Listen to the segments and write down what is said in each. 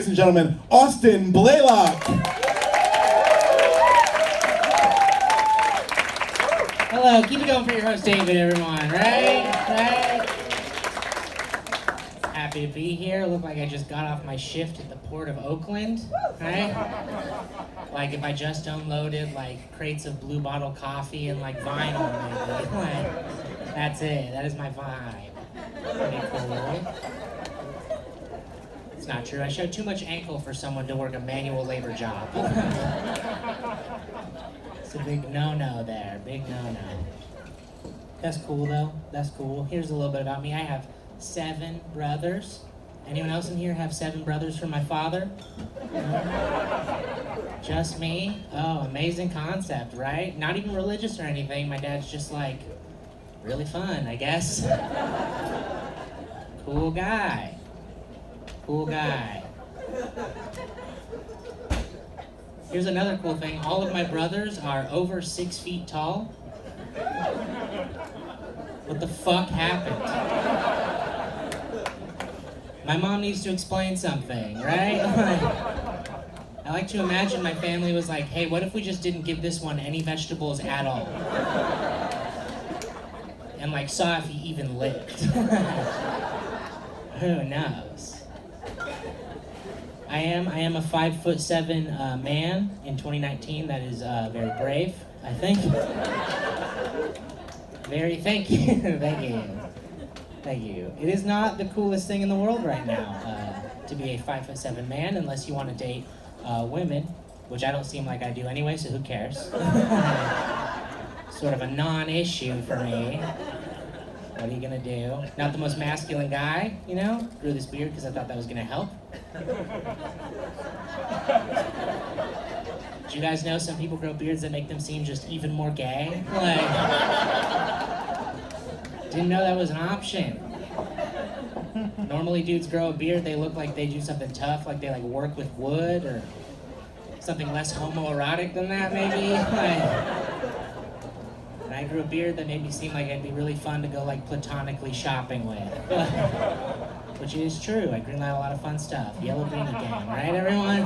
Ladies and gentlemen, Austin Blaylock. Hello, keep it going for your host David, everyone, right? Happy to be here. Look like I just got off my shift at the Port of Oakland, right? Like if I just unloaded like crates of Blue Bottle coffee and like vinyl, maybe. Like, that's it, that is my vibe. Pretty cool. It's not true. I showed too much ankle for someone to work a manual labor job. It's a big no-no there, big no-no. That's cool though, that's cool. Here's a little bit about me. I have 7 brothers. Anyone else in here have 7 brothers from my father? No? Just me? Oh, amazing concept, right? Not even religious or anything. My dad's just like, really fun, I guess. Cool guy. Cool guy. Here's another cool thing. All of my brothers are over 6 feet tall. What the fuck happened? My mom needs to explain something, right? I like to imagine my family was like, hey, what if we just didn't give this one any vegetables at all? And like saw if he even lived. Who knows? I am a 5'7" man in 2019. That is very brave, I think. Thank you, thank you. It is not the coolest thing in the world right now to be a 5'7" man, unless you want to date women, which I don't seem like I do anyway. So who cares? Sort of a non-issue for me. What are you gonna do? Not the most masculine guy, you know? Grew this beard because I thought that was gonna help. Did you guys know some people grow beards that make them seem just even more gay? Like, didn't know that was an option. Normally dudes grow a beard, they look like they do something tough, like they like work with wood or something less homoerotic than that maybe. And I grew a beard that made me seem like it'd be really fun to go like platonically shopping with. Which is true, I greenlight a lot of fun stuff. Yellow Greenie Gang, right everyone?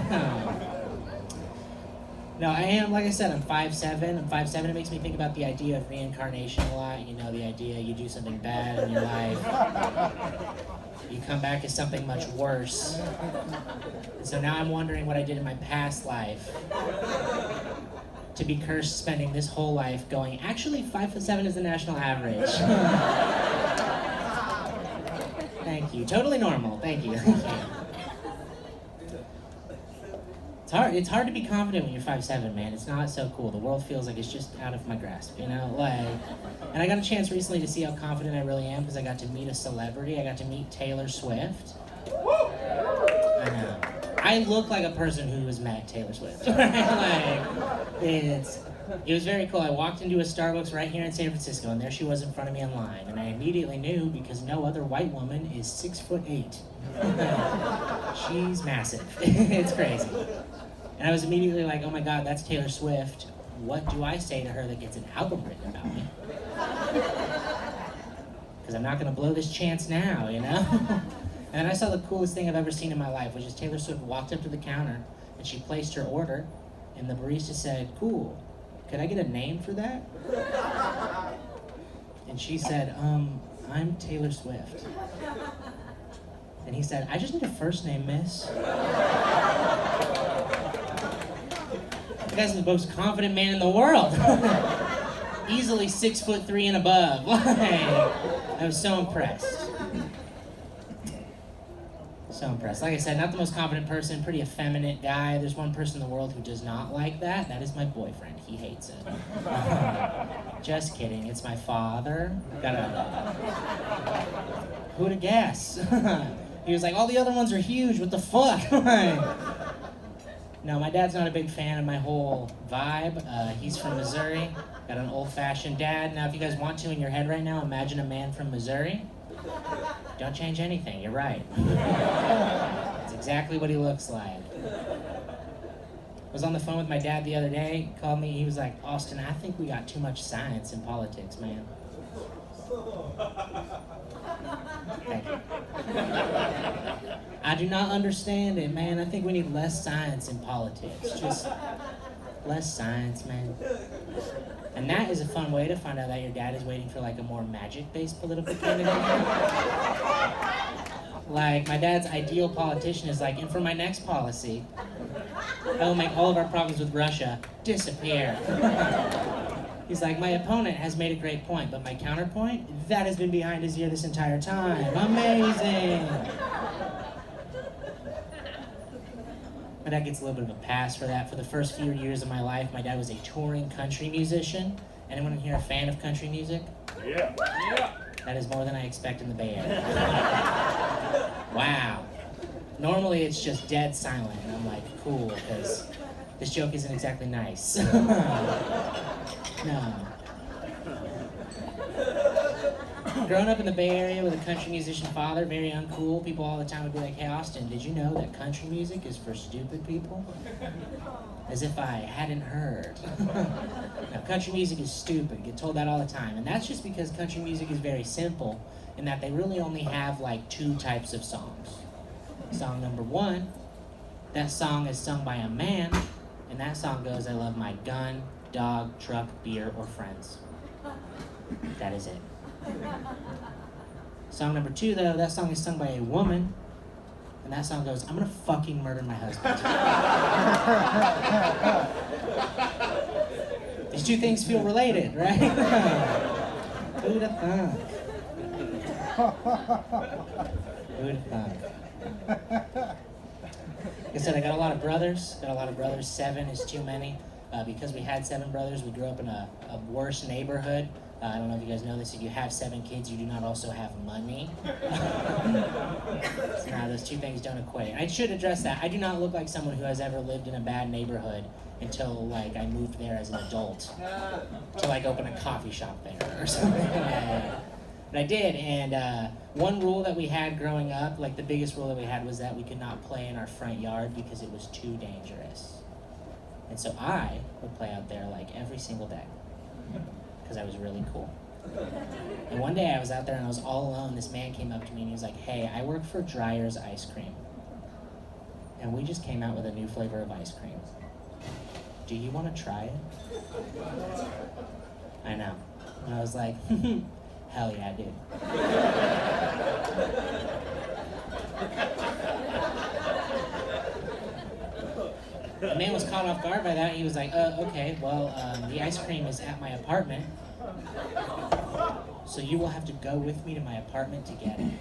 No, I am, like I said, I'm 5'7". I'm 5'7", it makes me think about the idea of reincarnation a lot. You know, the idea you do something bad in your life, you come back as something much worse. And so now I'm wondering what I did in my past life to be cursed spending this whole life going, actually 5'7" is the national average. Thank you. Totally normal. Thank you. It's hard to be confident when you're 5'7", man. It's not so cool. The world feels like it's just out of my grasp, you know? Like, and I got a chance recently to see how confident I really am because I got to meet a celebrity. I got to meet Taylor Swift. I know. I look like a person who has met Taylor Swift. Like, it was very cool. I walked into a Starbucks right here in San Francisco, and there she was in front of me in line. And I immediately knew because no other white woman is 6'8". She's massive. It's crazy. And I was immediately like, oh my God, that's Taylor Swift. What do I say to her that gets an album written about me? Because I'm not going to blow this chance now, you know? And then I saw the coolest thing I've ever seen in my life, which is Taylor Swift walked up to the counter and she placed her order, and the barista said, cool, could I get a name for that? And she said, I'm Taylor Swift. And he said, I just need a first name, miss. You guys are the most confident man in the world. Easily 6'3" and above. I was so impressed. So impressed. Like I said, not the most confident person, pretty effeminate guy. There's one person in the world who does not like that. That is my boyfriend. He hates it. Just kidding. It's my father. Who'd have guessed? He was like, all the other ones are huge. What the fuck? No, my dad's not a big fan of my whole vibe. He's from Missouri. Got an old-fashioned dad. Now, if you guys want to in your head right now, imagine a man from Missouri. Don't change anything, you're right. It's exactly what he looks like. I was on the phone with my dad the other day. He called me, he was like, Austin, I think we got too much science in politics, man. Thank you. I do not understand it, man. I think we need less science in politics. Just less science, man. And that is a fun way to find out that your dad is waiting for like a more magic-based political candidate. Like, my dad's ideal politician is like, and for my next policy, I will make all of our problems with Russia disappear. He's like, my opponent has made a great point, but my counterpoint, that has been behind his ear this entire time. Amazing. My dad gets a little bit of a pass for that. For the first few years of my life, my dad was a touring country musician. Anyone in here a fan of country music? Yeah. That is more than I expect in the Bay Area. Wow. Normally it's just dead silent, and I'm like, cool, because this joke isn't exactly nice. No. Growing up in the Bay Area with a country musician father, very uncool, people all the time would be like, hey Austin, did you know that country music is for stupid people? As if I hadn't heard. Now, country music is stupid, get told that all the time. And that's just because country music is very simple in that they really only have like 2 types of songs. Song number 1, that song is sung by a man, and that song goes, I love my gun, dog, truck, beer, or friends. That is it. Song number 2, though, that song is sung by a woman, and that song goes, I'm gonna fucking murder my husband. These 2 things feel related, right? Who'd have thunk? Who'd have thunk? Like I said, I got a lot of brothers. 7 is too many. Because we had 7 brothers, we grew up in a worse neighborhood. I don't know if you guys know this, if you have 7 kids, you do not also have money. So now those 2 things don't equate. I should address that. I do not look like someone who has ever lived in a bad neighborhood until like I moved there as an adult to like open a coffee shop there or something. But I did, and one rule that we had growing up, like the biggest rule that we had was that we could not play in our front yard because it was too dangerous. And so I would play out there like every single day because I was really cool. And one day I was out there and I was all alone. This man came up to me and he was like, hey, I work for Dreyer's Ice Cream. And we just came out with a new flavor of ice cream. Do you want to try it? I know. And I was like, hell yeah, I do. The man was caught off guard by that. He was like, okay, well, the ice cream is at my apartment, so you will have to go with me to my apartment to get it.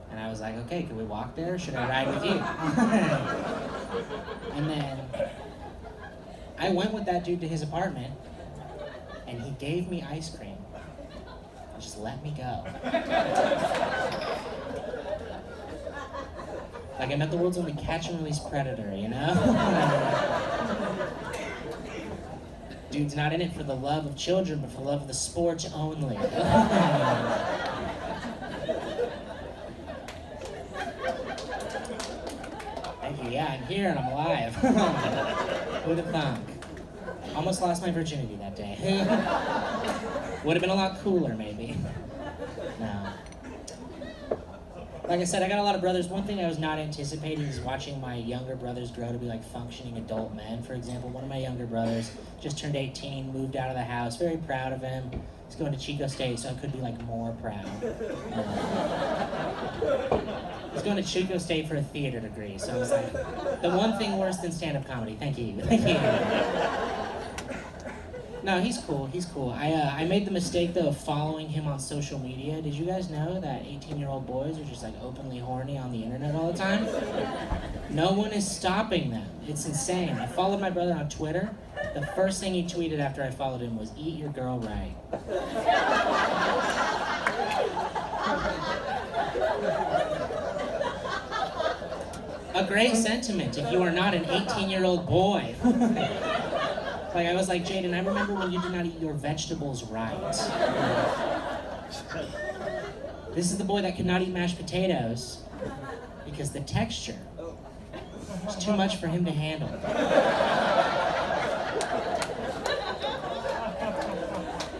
And I was like, okay, can we walk there, or should I ride with you? And then I went with that dude to his apartment, and he gave me ice cream. Just let me go. Like I met the world's only catch and release predator, you know? Dude's not in it for the love of children, but for the love of the sport only. Thank you, yeah, I'm here and I'm alive. Who'd have thunk? Almost lost my virginity that day. Would have been a lot cooler, maybe. No. Like I said, I got a lot of brothers. One thing I was not anticipating is watching my younger brothers grow to be like functioning adult men. For example, one of my younger brothers just turned 18, moved out of the house. Very proud of him. He's going to Chico State, so I could be like more proud. He's going to Chico State for a theater degree, so I was like, the one thing worse than stand-up comedy. Thank you. Thank you. No, he's cool. He's cool. I made the mistake, though, of following him on social media. Did you guys know that 18-year-old boys are just, like, openly horny on the internet all the time? No one is stopping them. It's insane. I followed my brother on Twitter. The first thing he tweeted after I followed him was, eat your girl right. A great sentiment if you are not an 18-year-old boy. Like, I was like, Jaden, I remember when you did not eat your vegetables right. This is the boy that could not eat mashed potatoes because the texture was too much for him to handle.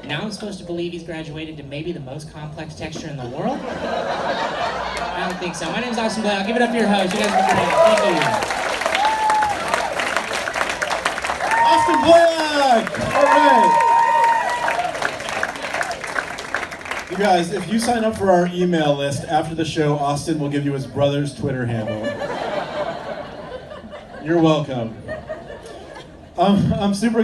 Now I'm supposed to believe he's graduated to maybe the most complex texture in the world? I don't think so. My name's Austin Blaylock. Give it up for your host. You guys are great. Thank you. Austin Blaylock! All right. You guys, if you sign up for our email list after the show, Austin will give you his brother's Twitter handle. You're welcome. I'm super